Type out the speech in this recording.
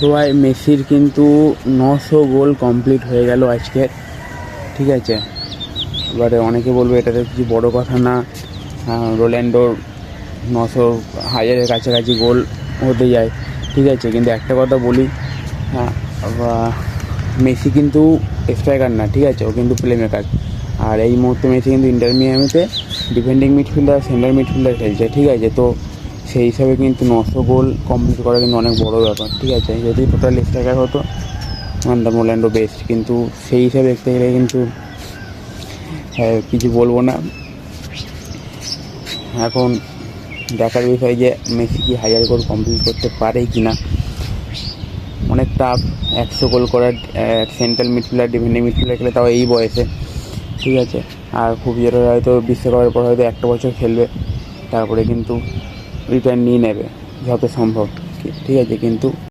তো ভাই মেসির কিন্তু 900 গোল কমপ্লিট হয়ে গেল আজকের, ঠিক আছে। এবারে অনেকে বলবে এটাতে কিছু বড় কথা না, রোনাল্ডোর 900 1000-এর কাছাকাছি গোল হতে যায়, ঠিক আছে। কিন্তু একটা কথা বলি, মেসি কিন্তু স্ট্রাইকার না, ঠিক আছে, ও কিন্তু প্লে মেকার। আর এই মুহূর্তে মেসি কিন্তু ইন্টার মিয়ামিতে ডিফেন্ডিং মিডফিল্ডার, সেন্টার মিডফিল্ডার খেলছে, ঠিক আছে। তো সেই হিসাবে কিন্তু 900 গোল কমপ্লিট করা কিন্তু অনেক বড় ব্যাপার, ঠিক আছে। যদি টোটাল স্ট্রাইকার হতো রোনাল্ডো বেস্ট, কিন্তু সেই হিসাবে দেখতে গেলে কিন্তু কিছু বলবো না। এখন দেখার বিষয় যে মেসি কি 1000 গোল কমপ্লিট করতে পারে কি না। অনেক টাফ 100 গোল করার সেন্ট্রাল মিডফিল্ডার, ডিফেন্ডিং মিডফিল্ডার খেলে, তাও এই বয়সে, ঠিক আছে। আর খুব জোরে হয়তো বিশ্বকাপের পর হয়তো একটা বছর খেলবে, তারপরে কিন্তু রিটার্ন নিয়ে নেবে যত সম্ভব, ঠিক আছে। কিন্তু